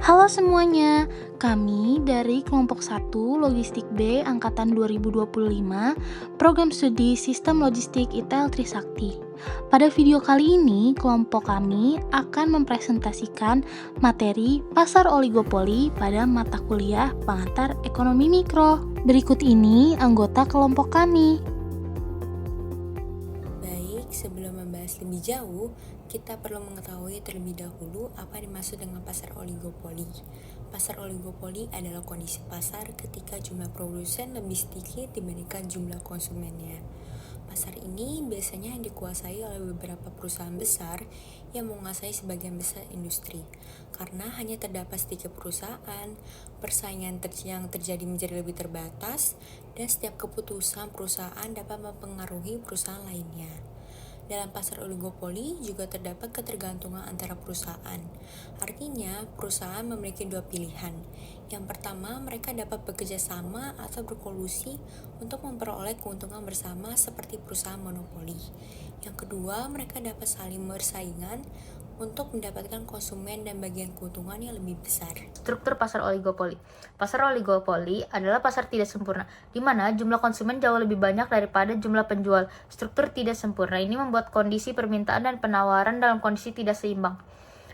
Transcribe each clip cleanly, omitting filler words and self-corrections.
Halo semuanya, kami dari kelompok 1 Logistik B Angkatan 2025, Program Studi Sistem Logistik ITL Trisakti. Pada video kali ini, kelompok kami akan mempresentasikan materi pasar oligopoli pada mata kuliah pengantar ekonomi mikro. Berikut ini anggota kelompok kami. Baik, sebelum membahas lebih jauh, kita perlu mengetahui terlebih dahulu apa dimaksud dengan pasar oligopoli. Pasar oligopoli adalah kondisi pasar ketika jumlah produsen lebih sedikit dibandingkan jumlah konsumennya. Pasar ini biasanya dikuasai oleh beberapa perusahaan besar yang menguasai sebagian besar industri. Karena hanya terdapat sedikit perusahaan, persaingan yang terjadi menjadi lebih terbatas, dan setiap keputusan perusahaan dapat mempengaruhi perusahaan lainnya. Dalam pasar oligopoli juga terdapat ketergantungan antara perusahaan. Artinya, perusahaan memiliki dua pilihan. Yang pertama, mereka dapat bekerja sama atau berkolusi untuk memperoleh keuntungan bersama seperti perusahaan monopoli. Yang kedua, mereka dapat saling bersaingan untuk mendapatkan konsumen dan bagian keuntungan yang lebih besar. Struktur pasar oligopoli. Pasar oligopoli adalah pasar tidak sempurna, di mana jumlah konsumen jauh lebih banyak daripada jumlah penjual. Struktur tidak sempurna ini membuat kondisi permintaan dan penawaran dalam kondisi tidak seimbang.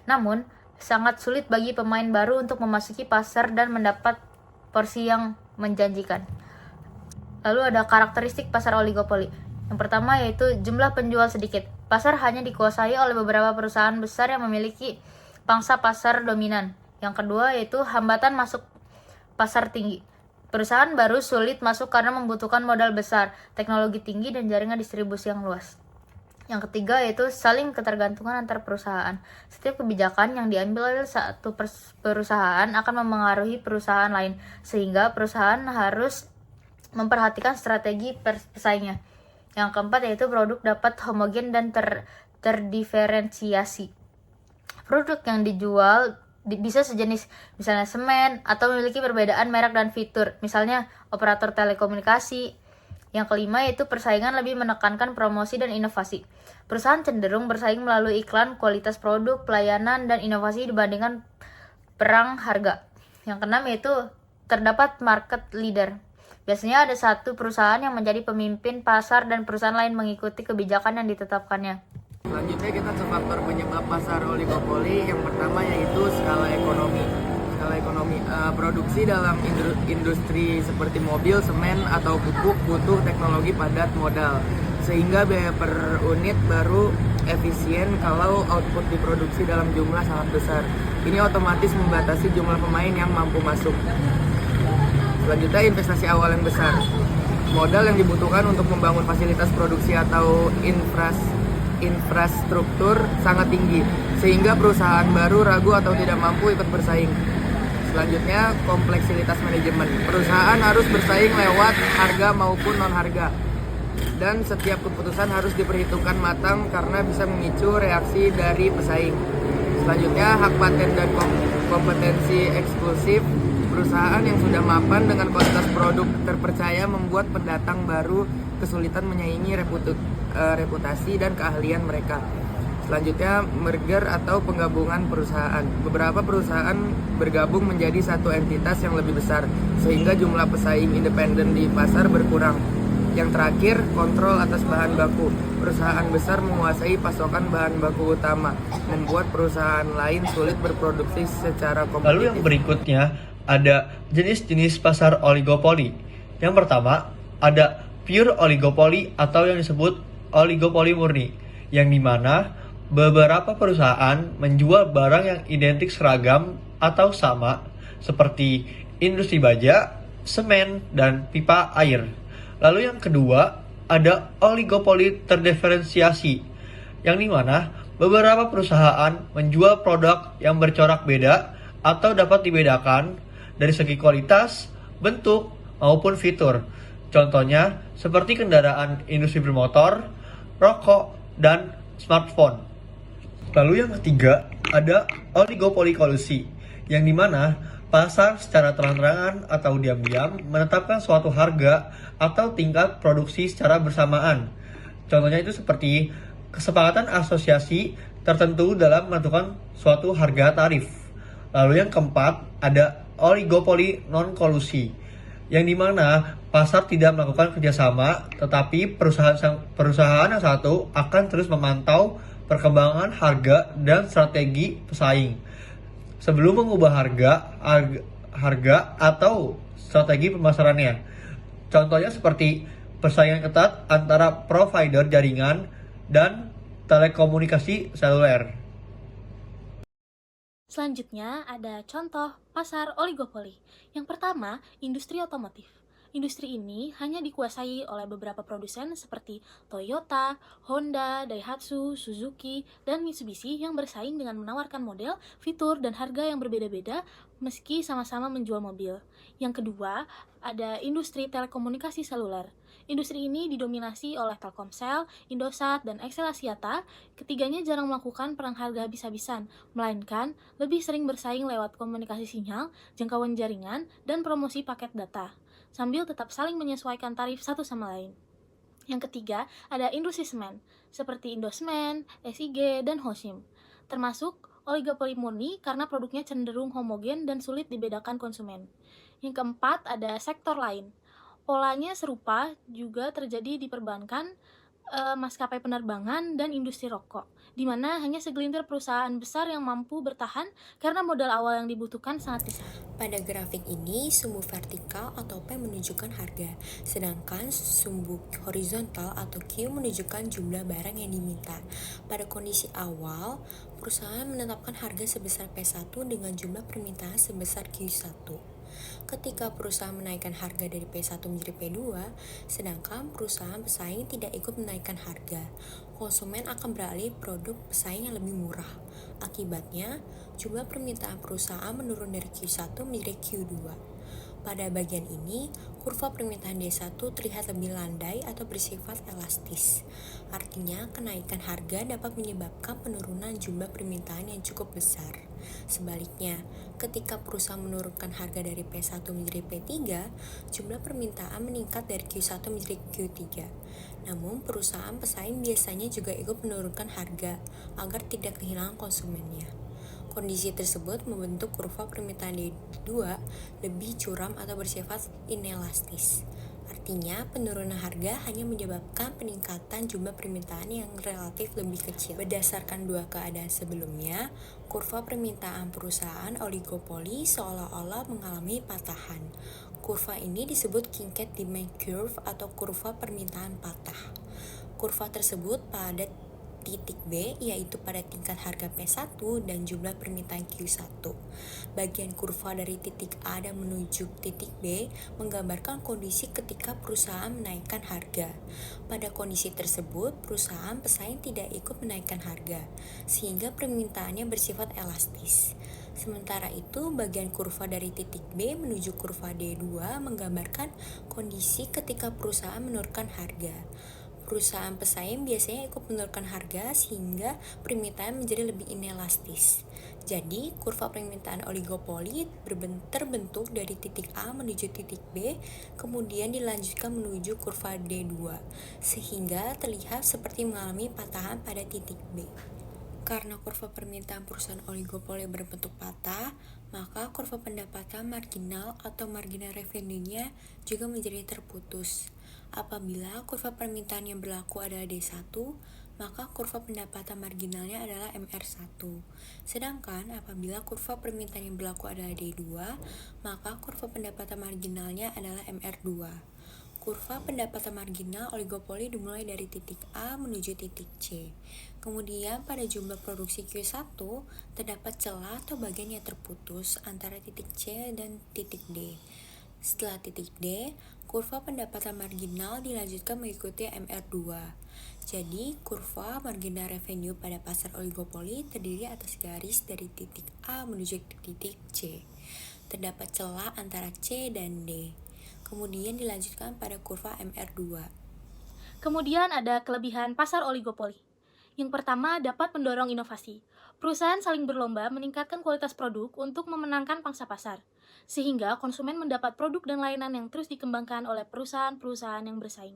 Namun, sangat sulit bagi pemain baru untuk memasuki pasar dan mendapat porsi yang menjanjikan. Lalu ada karakteristik pasar oligopoli. Yang pertama yaitu jumlah penjual sedikit. Pasar hanya dikuasai oleh beberapa perusahaan besar yang memiliki pangsa pasar dominan. Yang kedua yaitu hambatan masuk pasar tinggi. Perusahaan baru sulit masuk karena membutuhkan modal besar, teknologi tinggi, dan jaringan distribusi yang luas. Yang ketiga yaitu saling ketergantungan antar perusahaan. Setiap kebijakan yang diambil oleh satu perusahaan akan mempengaruhi perusahaan lain, sehingga perusahaan harus memperhatikan strategi pesaingnya. Yang keempat yaitu produk dapat homogen dan terdiferensiasi. Produk yang dijual bisa sejenis, misalnya semen, atau memiliki perbedaan merek dan fitur, misalnya operator telekomunikasi. Yang kelima yaitu persaingan lebih menekankan promosi dan inovasi. Perusahaan cenderung bersaing melalui iklan, kualitas produk, pelayanan, dan inovasi dibandingkan perang harga. Yang keenam yaitu terdapat market leader. Biasanya ada satu perusahaan yang menjadi pemimpin pasar dan perusahaan lain mengikuti kebijakan yang ditetapkannya. Selanjutnya kita ke faktor penyebab pasar oligopoli. Yang pertama yaitu skala ekonomi. Produksi dalam industri seperti mobil, semen, atau pupuk butuh teknologi padat modal, sehingga biaya per unit baru efisien kalau output diproduksi dalam jumlah sangat besar. Ini otomatis membatasi jumlah pemain yang mampu masuk. Selanjutnya, investasi awal yang besar. Modal yang dibutuhkan untuk membangun fasilitas produksi atau infrastruktur sangat tinggi, sehingga perusahaan baru ragu atau tidak mampu ikut bersaing. Selanjutnya, kompleksitas manajemen. Perusahaan harus bersaing lewat harga maupun non-harga, dan setiap keputusan harus diperhitungkan matang karena bisa memicu reaksi dari pesaing. Selanjutnya, hak paten dan kompetensi eksklusif. Perusahaan yang sudah mapan dengan kualitas produk terpercaya membuat pendatang baru kesulitan menyaingi reputasi dan keahlian mereka. Selanjutnya, merger atau penggabungan perusahaan. Beberapa perusahaan bergabung menjadi satu entitas yang lebih besar, sehingga jumlah pesaing independen di pasar berkurang. Yang terakhir, kontrol atas bahan baku. Perusahaan besar menguasai pasokan bahan baku utama, membuat perusahaan lain sulit berproduksi secara kompetitif. Lalu yang berikutnya ada jenis-jenis pasar oligopoli. Yang pertama, ada pure oligopoli atau yang disebut oligopoli murni, yang dimana beberapa perusahaan menjual barang yang identik seragam atau sama, seperti industri baja, semen, dan pipa air. Lalu yang kedua, ada oligopoli terdiferensiasi, yang dimana beberapa perusahaan menjual produk yang bercorak beda atau dapat dibedakan dari segi kualitas, bentuk, maupun fitur. Contohnya seperti kendaraan industri bermotor, rokok, dan smartphone. Lalu yang ketiga ada oligopoli kolusi, yang dimana pasar secara terang-terangan atau diam-diam menetapkan suatu harga atau tingkat produksi secara bersamaan. Contohnya itu seperti kesepakatan asosiasi tertentu dalam menentukan suatu harga tarif. Lalu yang keempat, ada oligopoli non-kolusi, yang dimana pasar tidak melakukan kerjasama, tetapi perusahaan yang satu akan terus memantau perkembangan harga dan strategi pesaing sebelum mengubah harga atau strategi pemasarannya. Contohnya seperti persaingan ketat antara provider jaringan dan telekomunikasi seluler. Selanjutnya ada contoh pasar oligopoli. Yang pertama, industri otomotif. Industri ini hanya dikuasai oleh beberapa produsen seperti Toyota, Honda, Daihatsu, Suzuki, dan Mitsubishi yang bersaing dengan menawarkan model, fitur, dan harga yang berbeda-beda meski sama-sama menjual mobil. Yang kedua, ada industri telekomunikasi seluler. Industri ini didominasi oleh Telkomsel, Indosat, dan XL Axiata. Ketiganya jarang melakukan perang harga habis-habisan, melainkan lebih sering bersaing lewat komunikasi sinyal, jangkauan jaringan, dan promosi paket data, sambil tetap saling menyesuaikan tarif satu sama lain. Yang ketiga, ada industri semen, seperti Indosmen, SIG, dan Holcim, termasuk oligopoli murni karena produknya cenderung homogen dan sulit dibedakan konsumen. Yang keempat, ada sektor lain. Polanya serupa juga terjadi di perbankan, maskapai penerbangan, dan industri rokok, di mana hanya segelintir perusahaan besar yang mampu bertahan karena modal awal yang dibutuhkan sangat besar. Pada grafik ini, sumbu vertikal atau P menunjukkan harga, sedangkan sumbu horizontal atau Q menunjukkan jumlah barang yang diminta. Pada kondisi awal, perusahaan menetapkan harga sebesar P1 dengan jumlah permintaan sebesar Q1. Ketika perusahaan menaikkan harga dari P1 menjadi P2, sedangkan perusahaan pesaing tidak ikut menaikkan harga, konsumen akan beralih produk pesaing yang lebih murah. Akibatnya, jumlah permintaan perusahaan menurun dari Q1 menjadi Q2. Pada bagian ini, kurva permintaan D1 terlihat lebih landai atau bersifat elastis. Artinya, kenaikan harga dapat menyebabkan penurunan jumlah permintaan yang cukup besar. Sebaliknya, ketika perusahaan menurunkan harga dari P1 menjadi P3, jumlah permintaan meningkat dari Q1 menjadi Q3. Namun, perusahaan pesaing biasanya juga ikut menurunkan harga agar tidak kehilangan konsumennya. Kondisi tersebut membentuk kurva permintaan D2 lebih curam atau bersifat inelastis. Artinya, penurunan harga hanya menyebabkan peningkatan jumlah permintaan yang relatif lebih kecil. Berdasarkan dua keadaan sebelumnya, kurva permintaan perusahaan oligopoli seolah-olah mengalami patahan. Kurva ini disebut Kincaid Demand Curve atau kurva permintaan patah. Kurva tersebut pada titik B, yaitu pada tingkat harga P1 dan jumlah permintaan Q1. Bagian kurva dari titik A dan menuju titik B menggambarkan kondisi ketika perusahaan menaikkan harga. Pada kondisi tersebut, perusahaan pesaing tidak ikut menaikkan harga, sehingga permintaannya bersifat elastis. Sementara itu, bagian kurva dari titik B menuju kurva D2 menggambarkan kondisi ketika perusahaan menurunkan harga. Perusahaan pesaing biasanya ikut menurunkan harga sehingga permintaan menjadi lebih inelastis. Jadi, kurva permintaan oligopoli terbentuk dari titik A menuju titik B, kemudian dilanjutkan menuju kurva D2, sehingga terlihat seperti mengalami patahan pada titik B. Karena kurva permintaan perusahaan oligopoli berbentuk patah, maka kurva pendapatan marginal atau marginal revenue-nya juga menjadi terputus. Apabila kurva permintaan yang berlaku adalah D1, maka kurva pendapatan marginalnya adalah MR1. Sedangkan apabila kurva permintaan yang berlaku adalah D2, maka kurva pendapatan marginalnya adalah MR2. Kurva pendapatan marginal oligopoli dimulai dari titik A menuju titik C. Kemudian pada jumlah produksi Q1 terdapat celah atau bagian yang terputus antara titik C dan titik D. Setelah titik D, kurva pendapatan marginal dilanjutkan mengikuti MR2. Jadi, kurva marginal revenue pada pasar oligopoli terdiri atas garis dari titik A menuju titik C. Terdapat celah antara C dan D. Kemudian dilanjutkan pada kurva MR2. Kemudian ada kelebihan pasar oligopoli. Yang pertama, dapat mendorong inovasi. Perusahaan saling berlomba meningkatkan kualitas produk untuk memenangkan pangsa pasar, sehingga konsumen mendapat produk dan layanan yang terus dikembangkan oleh perusahaan-perusahaan yang bersaing.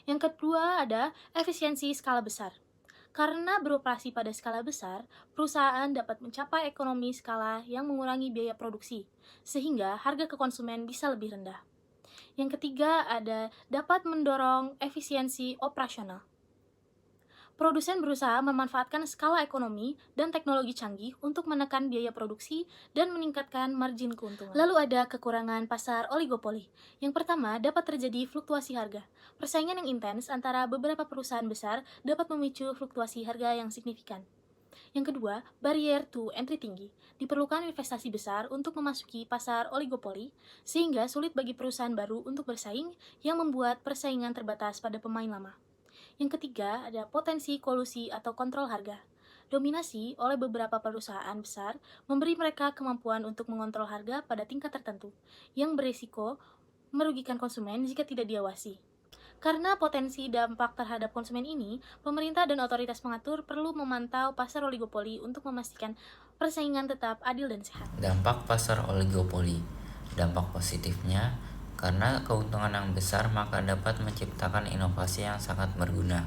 Yang kedua ada efisiensi skala besar. Karena beroperasi pada skala besar, perusahaan dapat mencapai ekonomi skala yang mengurangi biaya produksi, sehingga harga ke konsumen bisa lebih rendah. Yang ketiga ada dapat mendorong efisiensi operasional. Produsen berusaha memanfaatkan skala ekonomi dan teknologi canggih untuk menekan biaya produksi dan meningkatkan margin keuntungan. Lalu ada kekurangan pasar oligopoli. Yang pertama, dapat terjadi fluktuasi harga. Persaingan yang intens antara beberapa perusahaan besar dapat memicu fluktuasi harga yang signifikan. Yang kedua, barrier to entry tinggi. Diperlukan investasi besar untuk memasuki pasar oligopoli, sehingga sulit bagi perusahaan baru untuk bersaing yang membuat persaingan terbatas pada pemain lama. Yang ketiga, ada potensi kolusi atau kontrol harga. Dominasi oleh beberapa perusahaan besar memberi mereka kemampuan untuk mengontrol harga pada tingkat tertentu, yang berisiko merugikan konsumen jika tidak diawasi. Karena potensi dampak terhadap konsumen ini, pemerintah dan otoritas pengatur perlu memantau pasar oligopoli untuk memastikan persaingan tetap adil dan sehat. Dampak pasar oligopoli. Dampak positifnya, karena keuntungan yang besar maka dapat menciptakan inovasi yang sangat berguna,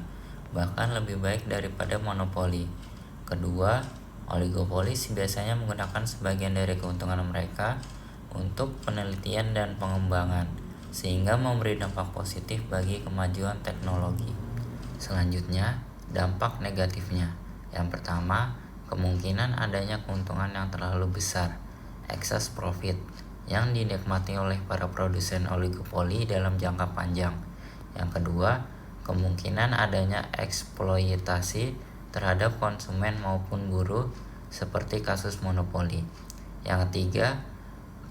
bahkan lebih baik daripada monopoli. Kedua, oligopolis biasanya menggunakan sebagian dari keuntungan mereka untuk penelitian dan pengembangan, sehingga memberi dampak positif bagi kemajuan teknologi. Selanjutnya, dampak negatifnya. Yang pertama, kemungkinan adanya keuntungan yang terlalu besar, excess profit, yang dinikmati oleh para produsen oligopoli dalam jangka panjang. Yang kedua, kemungkinan adanya eksploitasi terhadap konsumen maupun buruh seperti kasus monopoli. Yang ketiga,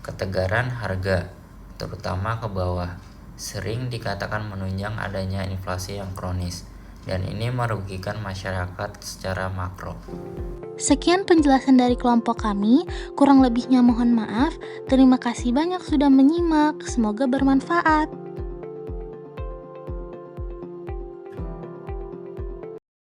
ketegaran harga, terutama ke bawah, sering dikatakan menunjang adanya inflasi yang kronis, dan ini merugikan masyarakat secara makro. Sekian penjelasan dari kelompok kami, kurang lebihnya mohon maaf. Terima kasih banyak sudah menyimak, semoga bermanfaat.